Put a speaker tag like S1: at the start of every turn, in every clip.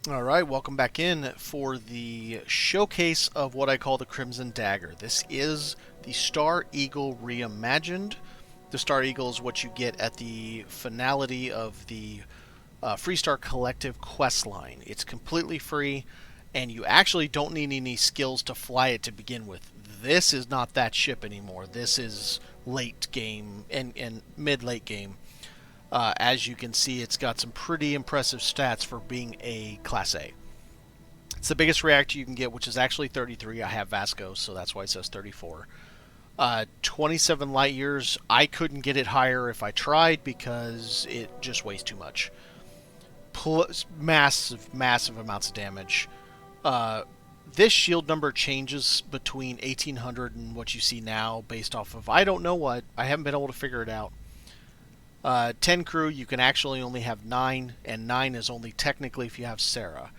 S1: All right, welcome back in for the showcase of what I call the Crimson Dagger. This is the Star Eagle reimagined. The Star Eagle is what you get at the finality of the Freestar Collective quest line. It's completely free, and you actually don't need any skills to fly it to begin with. This is not that ship anymore. This is late game and mid-late game. As you can see, it's got some pretty impressive stats for being a Class A. It's the biggest reactor you can get, which is actually 33. I have Vasco, so that's why it says 34. 27 light years. I couldn't get it higher if I tried because it just weighs too much. Plus, massive amounts of damage. This shield number changes between 1800 and what you see now based off of I don't know what. I haven't been able to figure it out. 10 crew, you can actually only have 9, and 9 is only technically if you have Sarah.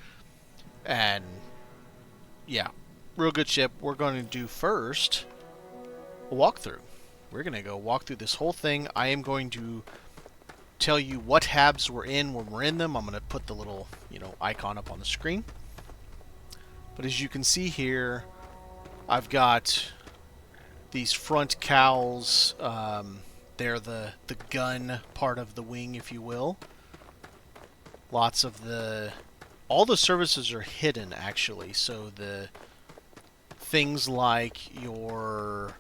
S1: And, yeah, real good ship. We're going to do first a walkthrough. We're going to go walk through this whole thing. I am going to tell you what tabs we're in when we're in them. I'm going to put the little, icon up on the screen. But as you can see here, I've got these front cowls. They're the gun part of the wing, if you will. Lots of all the services are hidden, actually. So the things like your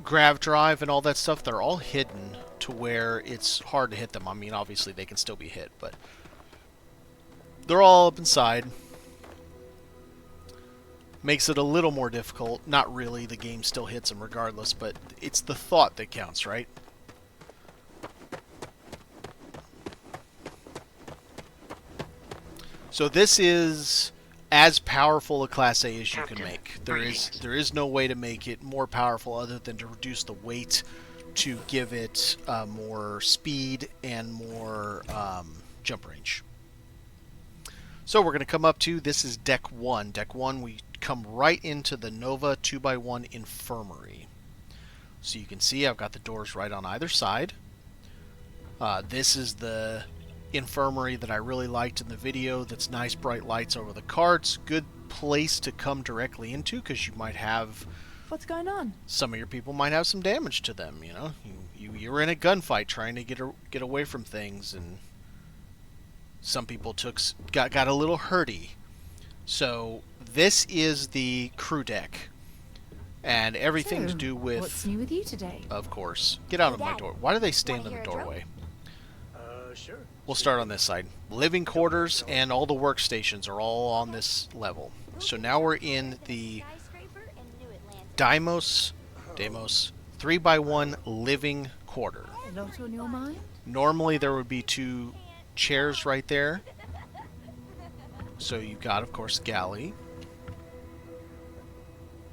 S1: grav drive and all that stuff, they're all hidden to where it's hard to hit them. I mean, obviously they can still be hit, but they're all up inside. Makes it a little more difficult. Not really, the game still hits them regardless, but it's the thought that counts, right? So this is as powerful a Class A as you can make. There is no way to make it more powerful other than to reduce the weight to give it more speed and more jump range. So we're going to come up to, this is Deck 1. Deck 1, we come right into the Nova 2x1 Infirmary. So you can see I've got the doors right on either side. This is the infirmary that I really liked in the video. That's nice bright lights over the carts. Good place to come directly into because you might have...
S2: What's going on?
S1: Some of your people might have some damage to them, You're in a gunfight trying to get away from things, and some people got a little hurty. So this is the crew deck, and everything to do with...
S2: What's new with you today?
S1: Of course. Get out of my door. Why do they stand in the doorway?
S3: Sure.
S1: We'll start on this side. Living quarters and all the workstations are all on this level. So now we're in the Deimos 3x1 living quarter.
S2: A lot on your mind?
S1: Normally there would be 2 chairs right there. So you've got, of course, galley.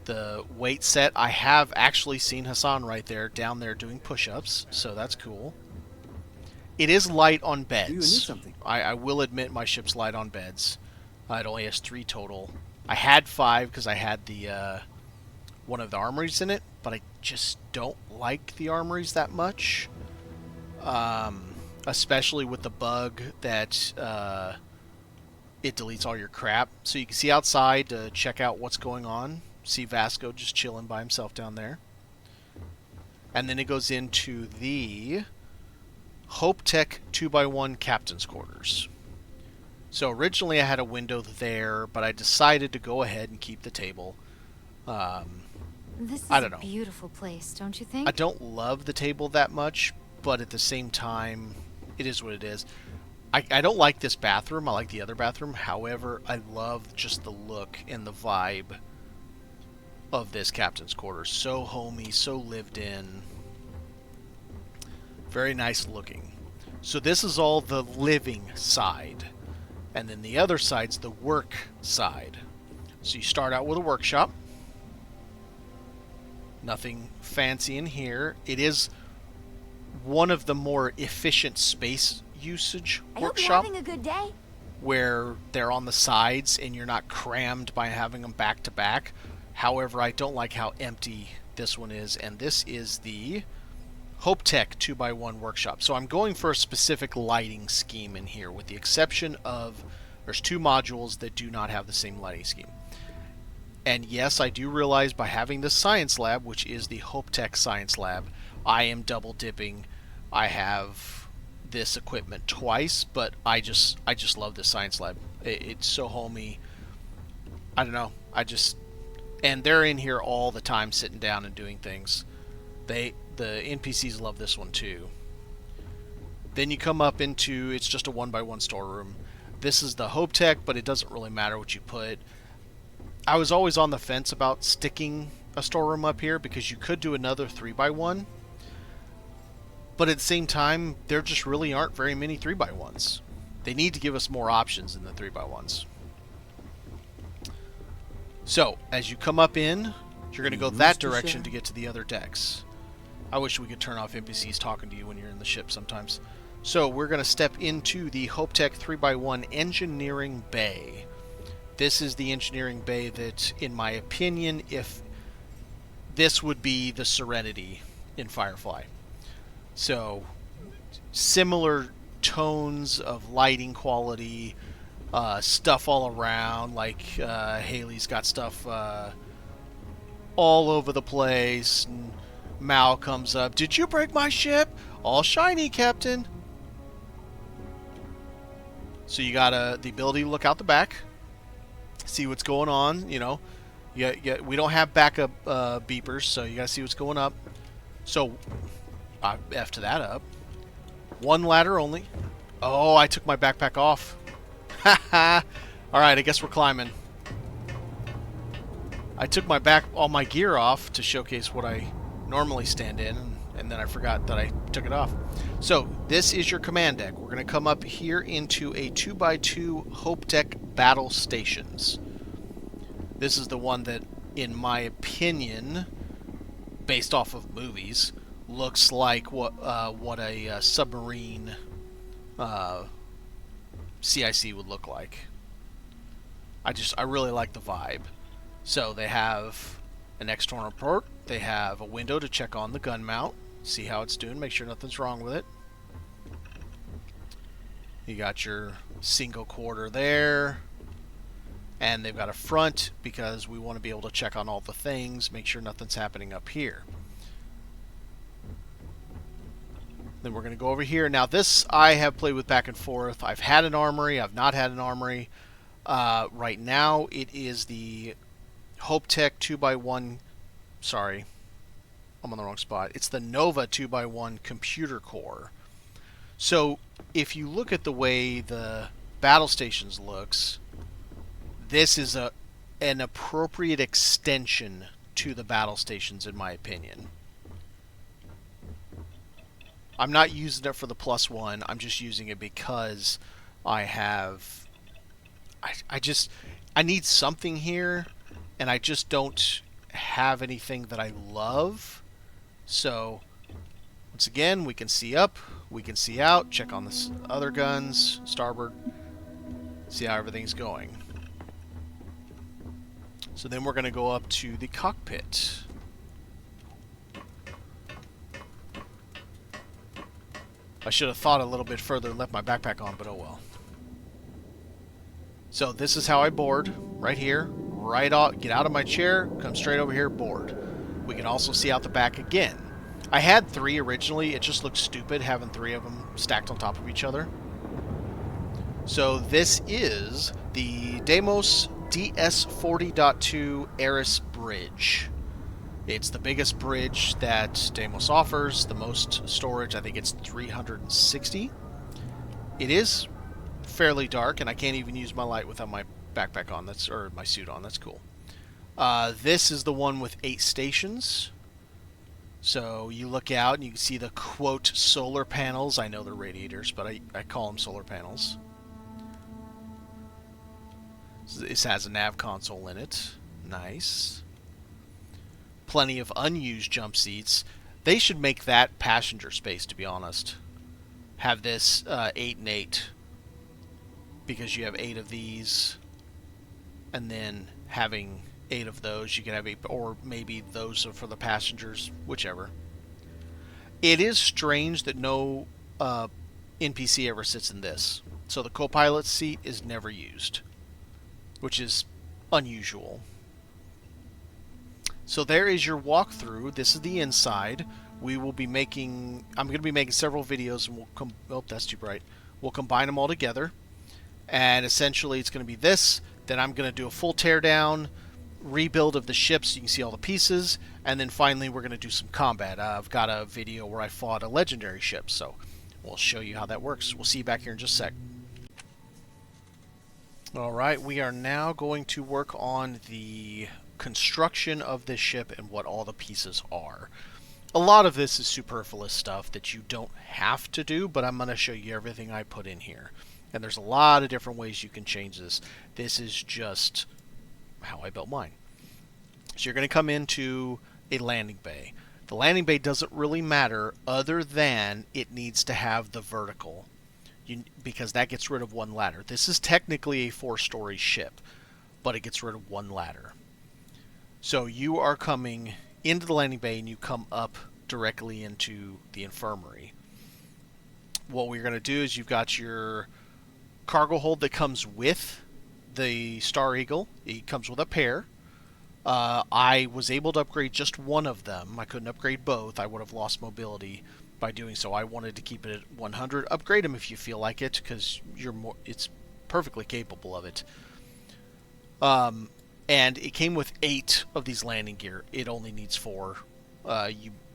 S1: The weight set, I have actually seen Hassan right there, down there doing push-ups, so that's cool. It is light on beds.
S3: Do you need something?
S1: I will admit my ship's light on beds. It only has 3 total. I had 5 because I had the one of the armories in it, but I just don't like the armories that much. Especially with the bug that it deletes all your crap. So you can see outside to check out what's going on. See Vasco just chilling by himself down there. And then it goes into the Hope Tech 2x1 Captain's Quarters. So originally I had a window there, but I decided to go ahead and keep the table.
S4: This is
S1: I don't know.
S4: A beautiful place, don't you think?
S1: I don't love the table that much, but at the same time, it is what it is. I don't like this bathroom. I like the other bathroom. However, I love just the look and the vibe of this Captain's Quarters. So homey, so lived in. Very nice looking. So this is all the living side. And then the other side's the work side. So you start out with a workshop. Nothing fancy in here. It is one of the more efficient space usage workshop.
S4: I hope you're having a good day.
S1: Where they're on the sides and you're not crammed by having them back to back. However, I don't like how empty this one is. And this is the HopeTech 2x1 workshop. So I'm going for a specific lighting scheme in here, with the exception of there's 2 modules that do not have the same lighting scheme. And yes, I do realize by having this science lab, which is the HopeTech science lab, I am double dipping. I have this equipment twice, but I just love this science lab. It's so homey. I don't know. And they're in here all the time sitting down and doing things. The NPCs love this one too. Then you come up into, it's just a 1x1 storeroom. This is the HopeTech, but it doesn't really matter what you put. I was always on the fence about sticking a storeroom up here because you could do another 3x1. But at the same time, there just really aren't very many 3x1s. They need to give us more options than the 3x1s. So, as you come up in, you're going to go that direction to get to the other decks. I wish we could turn off NPCs talking to you when you're in the ship sometimes. So, we're going to step into the HopeTech 3x1 Engineering Bay. This is the engineering bay that, in my opinion, if this would be the Serenity in Firefly. So, similar tones of lighting quality, stuff all around, like Haley's got stuff all over the place, and Mal comes up, "Did you break my ship? All shiny, Captain." So you got the ability to look out the back, see what's going on, you know. We don't have backup beepers, so you got to see what's going up. So, I F'd that up. 1 ladder only. Oh, I took my backpack off. Haha. Alright, I guess we're climbing. I took all my gear off to showcase what I normally stand in, and then I forgot that I took it off. So, this is your command deck. We're going to come up here into a 2x2 HopeTech battle stations. This is the one that, in my opinion, based off of movies, looks like what a submarine CIC would look like. I really like the vibe. So they have an external port. They have a window to check on the gun mount, see how it's doing, make sure nothing's wrong with it. You got your single quarter there. And they've got a front because we want to be able to check on all the things, make sure nothing's happening up here. Then we're going to go over here. Now this I have played with back and forth. I've had an armory. I've not had an armory. Right now it is the HopeTech 2x1. Sorry, I'm on the wrong spot. It's the Nova 2x1 computer core. So if you look at the way the battle stations looks, this is an appropriate extension to the battle stations in my opinion. I'm not using it for the +1. I'm just using it because I have... I need something here, and I just don't have anything that I love. So, once again, we can see up, we can see out, check on the other guns, starboard, see how everything's going. So then we're going to go up to the cockpit. I should have thought a little bit further and left my backpack on, but oh well. So this is how I board, right here, right off, get out of my chair, come straight over here, board. We can also see out the back again. I had 3 originally, it just looks stupid having 3 of them stacked on top of each other. So this is the Deimos DS40.2 Eris Bridge. It's the biggest bridge that Deimos offers, the most storage. I think it's 360. It is fairly dark, and I can't even use my light without my backpack on. Or my suit on. That's cool. This is the one with 8 stations. So you look out and you can see the quote solar panels. I know they're radiators, but I call them solar panels. This has a nav console in it. Nice. Plenty of unused jump seats. They should make that passenger space, to be honest. Have this 8 and 8. Because you have 8 of these. And then having 8 of those, you can have 8, or maybe those are for the passengers, whichever. It is strange that no NPC ever sits in this. So the co-pilot seat is never used, which is unusual. So there is your walkthrough. This is the inside. We will be making... I'm going to be making several videos, and we'll... Oh, that's too bright. We'll combine them all together. And essentially it's going to be this. Then I'm going to do a full teardown, rebuild of the ships so you can see all the pieces. And then finally we're going to do some combat. I've got a video where I fought a legendary ship, so we'll show you how that works. We'll see you back here in just a sec. Alright, we are now going to work on the construction of this ship and what all the pieces are. A lot of this is superfluous stuff that you don't have to do, but I'm going to show you everything I put in here. And there's a lot of different ways you can change this. This is just how I built mine. So you're going to come into a landing bay. The landing bay doesn't really matter other than it needs to have the vertical, because that gets rid of one ladder. This is technically a 4-story ship, but it gets rid of one ladder. So you are coming into the landing bay and you come up directly into the infirmary. What we're going to do is you've got your cargo hold that comes with the Star Eagle. It comes with a pair. I was able to upgrade just one of them. I couldn't upgrade both. I would have lost mobility by doing so. I wanted to keep it at 100. Upgrade them if you feel like it, because it's perfectly capable of it. And it came with 8 of these landing gear. It only needs 4.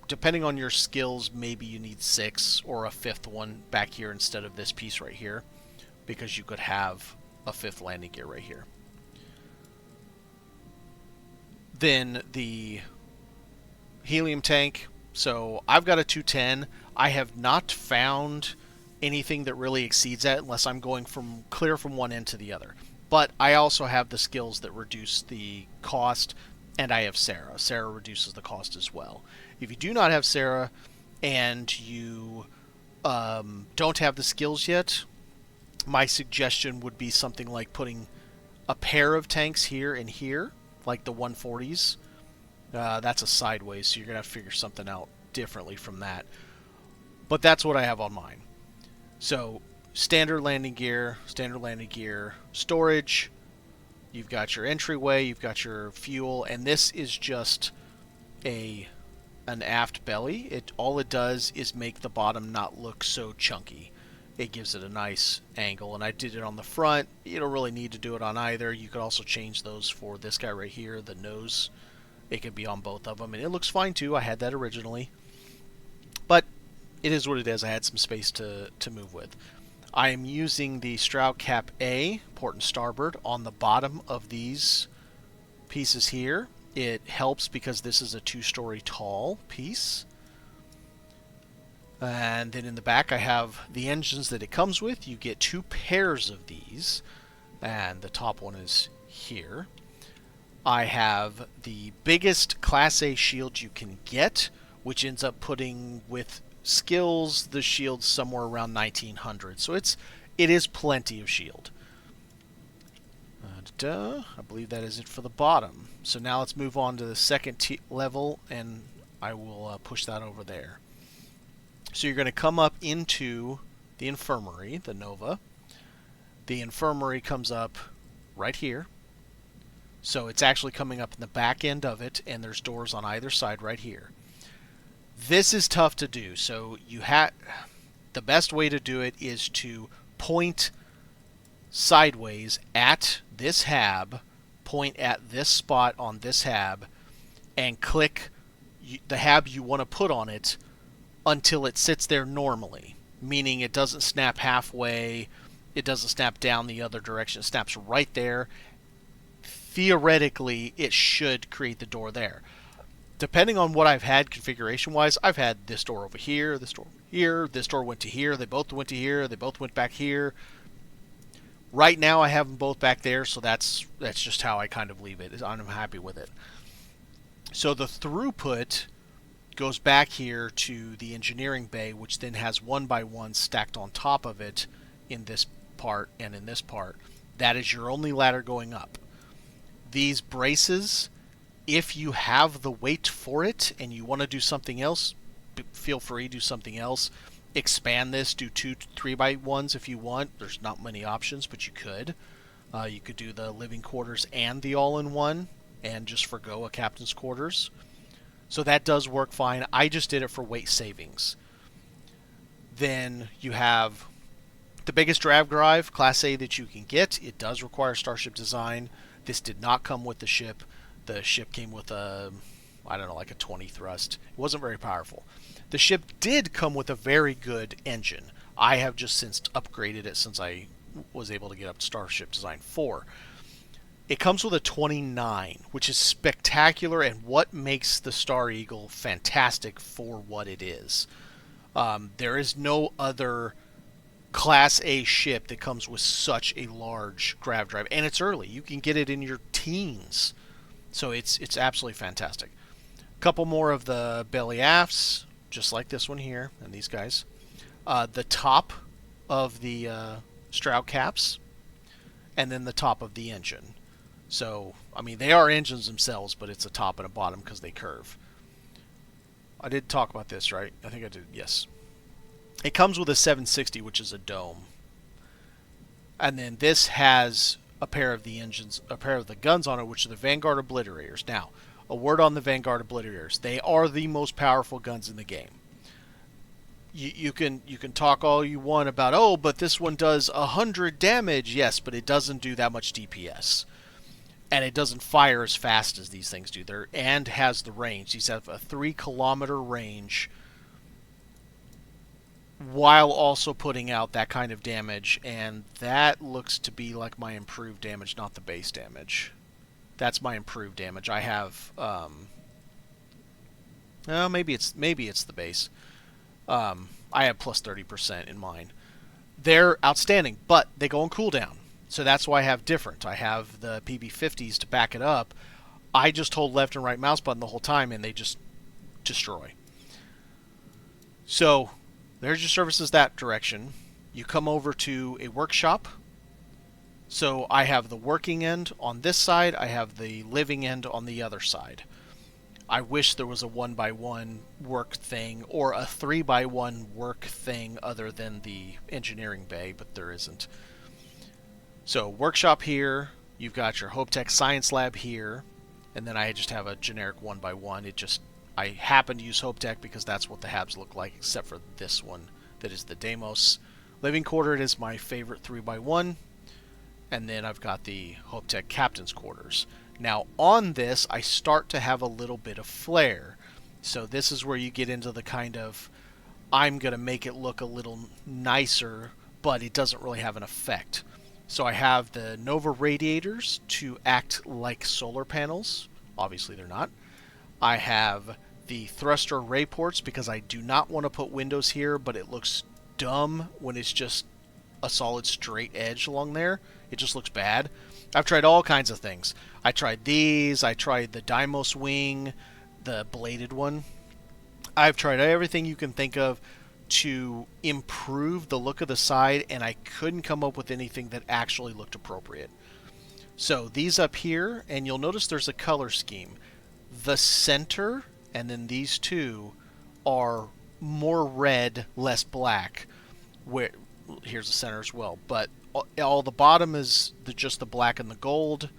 S1: Depending on your skills, maybe you need 6 or a 5th one back here instead of this piece right here, because you could have a 5th landing gear right here. Then the helium tank. So I've got a 210. I have not found anything that really exceeds that unless I'm going clear from one end to the other. But I also have the skills that reduce the cost, and I have Sarah. Sarah reduces the cost as well. If you do not have Sarah and you don't have the skills yet, my suggestion would be something like putting a pair of tanks here and here, like the 140s. That's a sideways, so you're going to have to figure something out differently from that. But that's what I have on mine. So standard landing gear, storage, you've got your entryway, you've got your fuel, and this is just an aft belly. All it does is make the bottom not look so chunky. It gives it a nice angle, and I did it on the front. You don't really need to do it on either. You could also change those for this guy right here, the nose. It could be on both of them, and it looks fine too. I had that originally. But it is what it is. I had some space to move with. I am using the Stroud Cap A, port and starboard, on the bottom of these pieces here. It helps because this is a 2-story tall piece. And then in the back I have the engines that it comes with. You get 2 pairs of these, and the top one is here. I have the biggest Class A shield you can get, which ends up putting, with skills, the shield somewhere around 1900. So it is plenty of shield. I believe that is it for the bottom. So now let's move on to the second level, and I will push that over there. So you're going to come up into the infirmary, the Nova. The infirmary comes up right here. So it's actually coming up in the back end of it, and there's doors on either side right here. This is tough to do, so the best way to do it is to point sideways at this hab, point at this spot on this hab, and click the hab you want to put on it until it sits there normally, meaning it doesn't snap halfway, it doesn't snap down the other direction, it snaps right there. Theoretically, it should create the door there. Depending on what I've had configuration-wise, I've had this door over here, this door over here, this door went to here, they both went to here, they both went back here. Right now I have them both back there, so that's just how I kind of leave it. I'm happy with it. So the throughput goes back here to the engineering bay, which then has 1x1 stacked on top of it in this part and in this part. That is your only ladder going up. These braces, if you have the weight for it and you want to do something else, feel free, do something else. Expand this, do 2 3x1s if you want. There's not many options, but you could. You could do the living quarters and the all-in-one, and just forgo a captain's quarters. So that does work fine. I just did it for weight savings. Then you have the biggest drag drive, Class A, that you can get. It does require Starship design. This did not come with the ship. The ship came with a, I don't know, like a 20 thrust. It wasn't very powerful. The ship did come with a very good engine. I have just since upgraded it since I was able to get up to Starship Design 4. It comes with a 29, which is spectacular and what makes the Star Eagle fantastic for what it is. There is no other Class A ship that comes with such a large grav drive, and it's early. You can get it in your teens, so it's absolutely fantastic. A couple more of the belly afts, just like this one here, and these guys. The top of the stroud caps, and then the top of the engine. So, I mean, they are engines themselves, but it's a top and a bottom because they curve. I did talk about this, right? I think I did, yes. It comes with a 760, which is a dome. And then this has a pair of the engines, a pair of the guns on it, which are the Vanguard Obliterators. Now, a word on the Vanguard Obliterators. They are the most powerful guns in the game. You can talk all you want about, oh, but this one does 100 damage. Yes, but it doesn't do that much DPS. And it doesn't fire as fast as these things do. And has the range. These have a 3-kilometer range while also putting out that kind of damage. And that looks to be like my improved damage, not the base damage. That's my improved damage. I have... maybe it's the base. I have plus 30% in mine. They're outstanding, but they go on cooldown. So that's why I have different. I have the PB50s to back it up. I just hold left and right mouse button the whole time, and they just destroy. So there's your services that direction. You come over to a workshop. So I have the working end on this side. I have the living end on the other side. I wish there was a 1x1 work thing or a 3x1 work thing other than the engineering bay, but there isn't. So workshop here, you've got your HopeTech Science Lab here, and then I just have a generic 1x1. I happen to use HopeTech because that's what the Habs look like, except for this one that is the Deimos. Living Quarter, it is my favorite 3x1, and then I've got the HopeTech Captain's Quarters. Now on this, I start to have a little bit of flair. So this is where you get into the kind of, I'm going to make it look a little nicer, but it doesn't really have an effect. So I have the Nova radiators to act like solar panels. Obviously they're not. I have the thruster ray ports because I do not want to put windows here, but it looks dumb when it's just a solid straight edge along there. It just looks bad. I've tried all kinds of things. I tried these. I tried the Deimos wing, the bladed one. I've tried everything you can think of to improve the look of the side, and I couldn't come up with anything that actually looked appropriate. So these up here, and you'll notice there's a color scheme. The center, and then these two, are more red, less black. Here's the center as well, but all the bottom is just the black and the gold,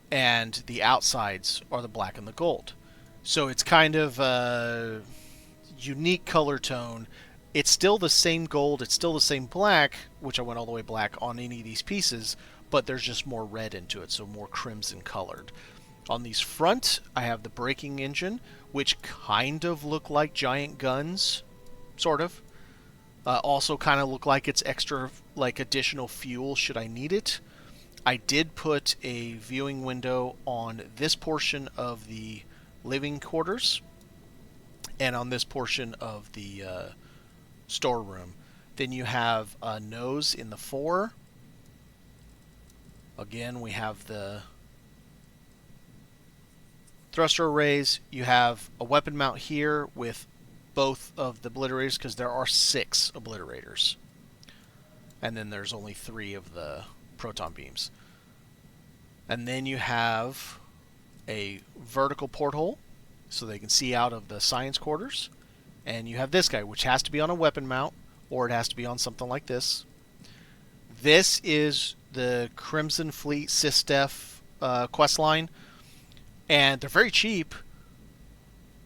S1: and the outsides are the black and the gold. So it's kind of a unique color tone. It's still the same gold, it's still the same black, which I went all the way black on any of these pieces, but there's just more red into it, so more crimson colored. On these front, I have the braking engine, which kind of look like giant guns, sort of. Also kind of look like it's extra, like additional fuel should I need it. I did put a viewing window on this portion of the living quarters and on this portion of the storeroom. Then you have a nose in the fore. Again, we have the thruster arrays. You have a weapon mount here with both of the obliterators because there are 6 obliterators. And then there's only 3 of the proton beams. And then you have a vertical porthole so they can see out of the science quarters. And you have this guy, which has to be on a weapon mount, or it has to be on something like this. This is the Crimson Fleet Sysdef quest line, and they're very cheap,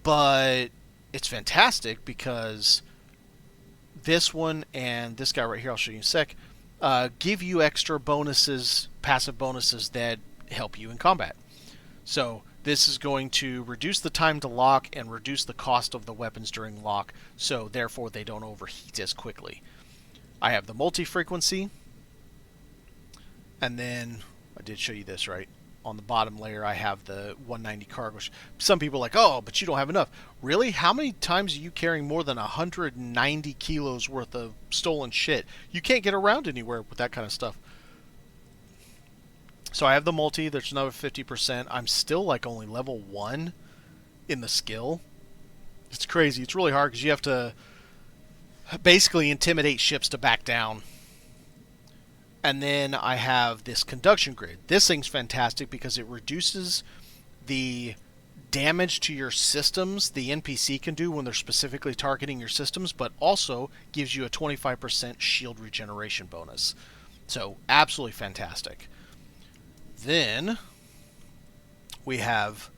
S1: but it's fantastic because this one and this guy right here, I'll show you in a sec, give you extra bonuses, passive bonuses that help you in combat. So this is going to reduce the time to lock and reduce the cost of the weapons during lock, so therefore they don't overheat as quickly. I have the multi-frequency, and then I did show you this, right? On the bottom layer, I have the 190 cargo. Some people are like, oh, but you don't have enough. Really? How many times are you carrying more than 190 kilos worth of stolen shit? You can't get around anywhere with that kind of stuff. So I have the multi. There's another 50%. I'm still like only level 1 in the skill. It's crazy. It's really hard because you have to basically intimidate ships to back down. And then I have this conduction grid. This thing's fantastic because it reduces the damage to your systems the NPC can do when they're specifically targeting your systems, but also gives you a 25% shield regeneration bonus. So absolutely fantastic. Then we have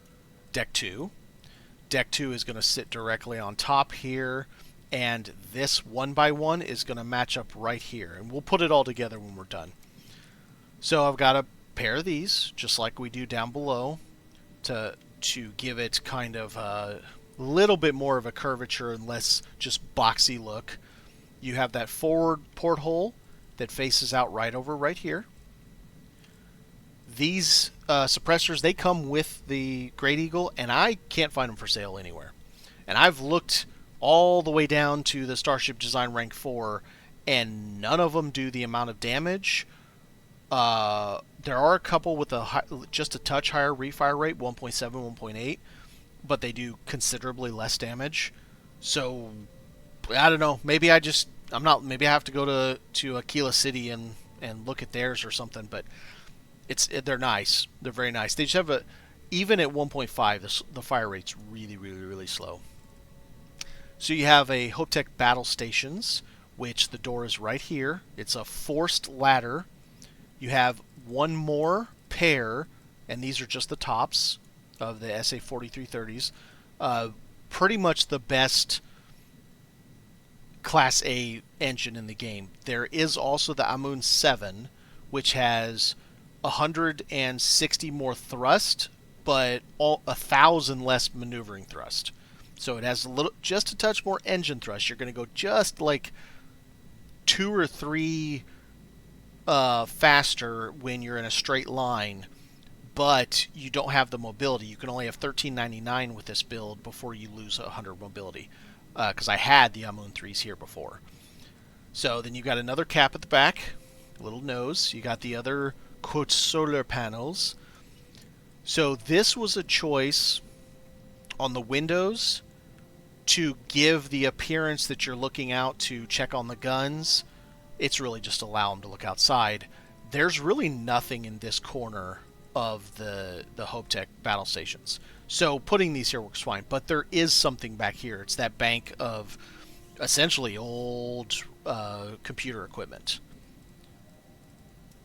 S1: Deck 2. Deck 2 is going to sit directly on top here, and this 1x1 is going to match up right here. And we'll put it all together when we're done. So I've got a pair of these, just like we do down below, to give it kind of a little bit more of a curvature and less just boxy look. You have that forward porthole that faces out right here. These suppressors, they come with the Great Eagle, and I can't find them for sale anywhere. And I've looked all the way down to the Starship Design Rank 4, and none of them do the amount of damage. There are a couple with just a touch higher refire rate, 1.7, 1.8, but they do considerably less damage. So, I don't know. Maybe maybe I have to go to Aquila City and look at theirs or something, but they're nice. They're very nice. They just have even at 1.5, the fire rate's really, really, really slow. So you have a Hoptech Battle Stations, which the door is right here. It's a forced ladder. You have one more pair, and these are just the tops of the SA-4330s. Pretty much the best Class A engine in the game. There is also the Amun 7, which has 160 more thrust, but 1,000 less maneuvering thrust. So it has just a touch more engine thrust. You're going to go just like 2 or 3 faster when you're in a straight line, but you don't have the mobility. You can only have 1399 with this build before you lose 100 mobility, because I had the Amun 3s here before. So then you got another cap at the back, little nose. You got the other, quote, solar panels. So this was a choice on the windows to give the appearance that you're looking out to check on the guns. It's really just allow them to look outside. There's really nothing in this corner of the Hoptech battle stations. So putting these here works fine, but there is something back here. It's that bank of essentially old computer equipment.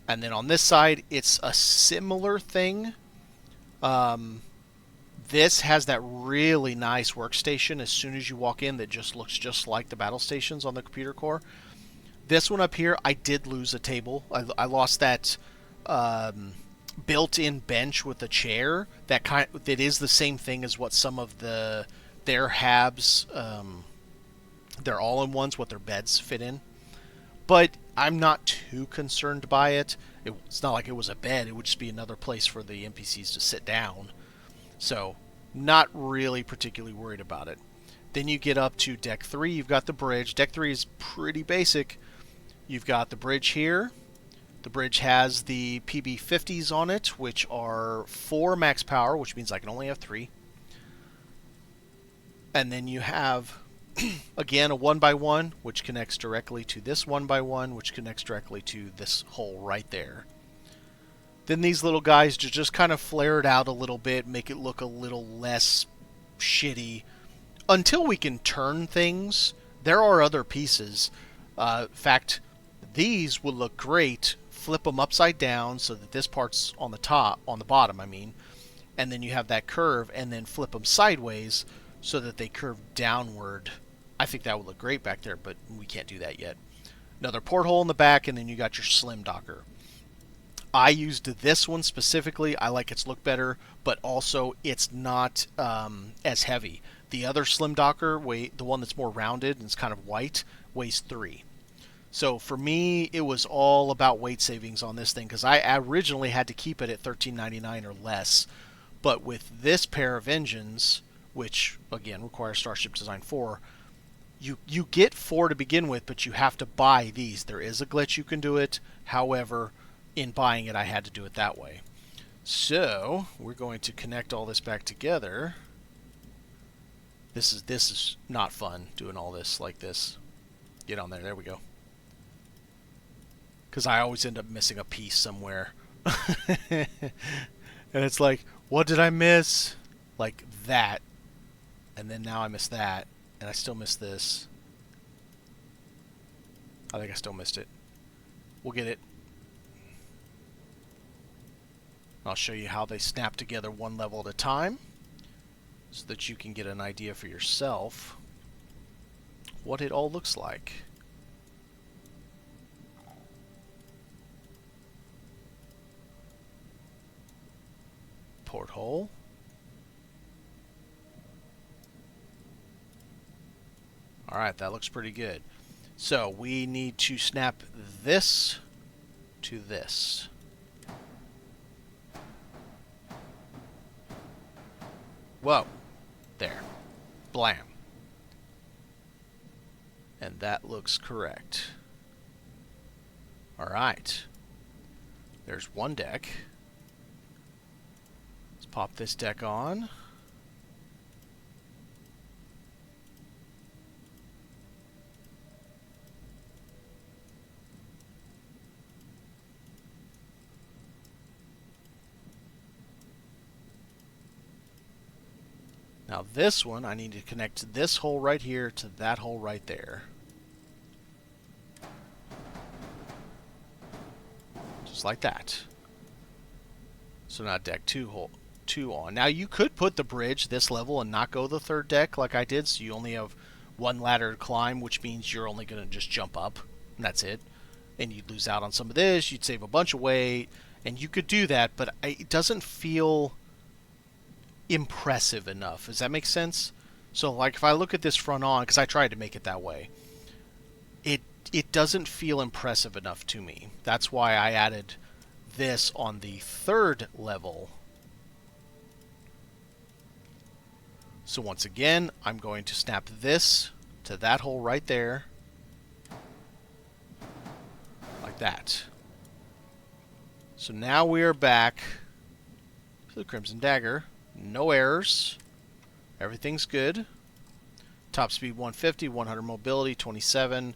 S1: And then on this side, it's a similar thing. This has that really nice workstation as soon as you walk in that just looks just like the battle stations on the computer core. This one up here, I did lose a table. I lost that built-in bench with a chair. That is the same thing as what some of their habs, their all-in-ones, what their beds fit in. But I'm not too concerned by it. It's not like it was a bed. It would just be another place for the NPCs to sit down. So, not really particularly worried about it. Then you get up to Deck 3. You've got the bridge. Deck 3 is pretty basic. You've got the bridge here. The bridge has the PB50s on it, which are 4 max power, which means I can only have 3. And then you have, again, a 1x1, which connects directly to this 1x1, which connects directly to this hole right there. Then these little guys just kind of flare it out a little bit, make it look a little less shitty, until we can turn things, there are other pieces. In fact, these would look great. Flip them upside down so that this part's on the bottom, I mean. And then you have that curve, and then flip them sideways so that they curve downward. I think that would look great back there, but we can't do that yet. Another porthole in the back, and then you got your slim docker. I used this one specifically. I like its look better, but also it's not as heavy. The other slim docker, the one that's more rounded and it's kind of white, weighs 3. So for me, it was all about weight savings on this thing because I originally had to keep it at $13.99 or less. But with this pair of engines, which again requires Starship Design 4, you get 4 to begin with, but you have to buy these. There is a glitch you can do it. However, in buying it, I had to do it that way. So we're going to connect all this back together. This is not fun doing all this like this. Get on there. There we go. Because I always end up missing a piece somewhere. And it's like, what did I miss? Like that. And then now I miss that. And I still miss this. I think I still missed it. We'll get it. I'll show you how they snap together one level at a time so that you can get an idea for yourself what it all looks like. Porthole. Alright, that looks pretty good. So we need to snap this to this. Whoa. There. Blam. And that looks correct. Alright. There's one deck. Let's pop this deck on. Now this one, I need to connect this hole right here to that hole right there. Just like that. So now deck 2 on. Now you could put the bridge this level and not go the third deck like I did, so you only have one ladder to climb, which means you're only going to just jump up, and that's it. And you'd lose out on some of this, you'd save a bunch of weight, and you could do that, but it doesn't feel impressive enough. Does that make sense? So like if I look at this front on, because I tried to make it that way, it doesn't feel impressive enough to me. That's why I added this on the third level. So once again, I'm going to snap this to that hole right there. Like that. So now we are back to the Crimson Dagger. No errors. Everything's good. Top speed 150, 100 mobility, 27.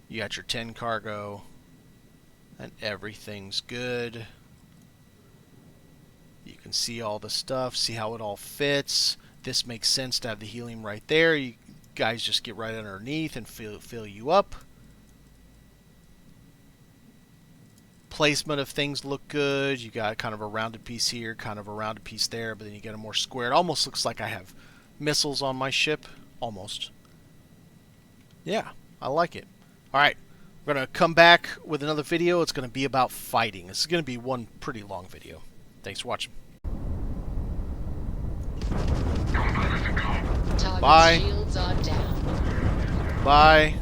S1: You got your 10 cargo. And everything's good. You can see all the stuff, see how it all fits. This makes sense to have the helium right there. You guys just get right underneath and fill you up. Placement of things look good. You got kind of a rounded piece here, kind of a rounded piece there, but then you get a more square. It almost looks like I have missiles on my ship. Almost. Yeah, I like it. Alright, we're going to come back with another video. It's going to be about fighting. This is going to be one pretty long video. Thanks for watching. Bye.
S5: Shields are down.
S1: Bye.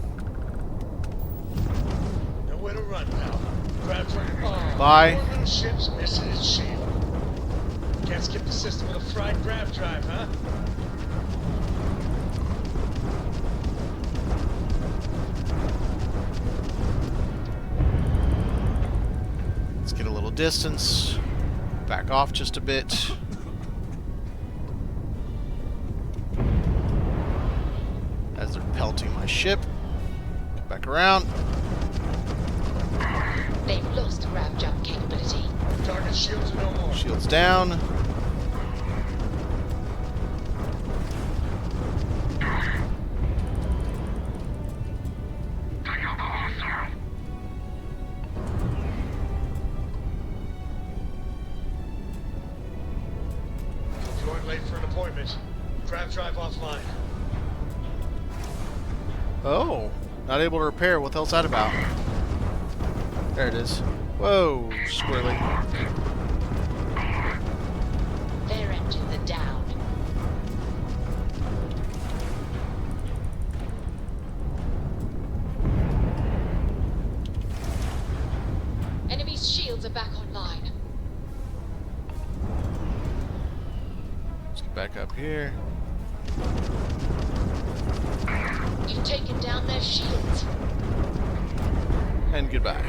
S3: Nowhere to run, pal. Grab for
S1: Bye.
S3: One little ship's missing its shield. Can't skip the system with a fried grav drive, huh?
S1: Let's get a little distance. Back off just a bit. As they're pelting my ship. Back around.
S5: They've lost grav jump capability.
S3: Target shields are no more.
S1: Shields down.
S3: Grav drive offline.
S1: Oh, not able to repair. What the hell's that about? There it is. Whoa, squirrely.
S5: Their engines are down. Enemy's shields are back online.
S1: Let's get back up here.
S5: You've taken down their shields.
S1: And goodbye.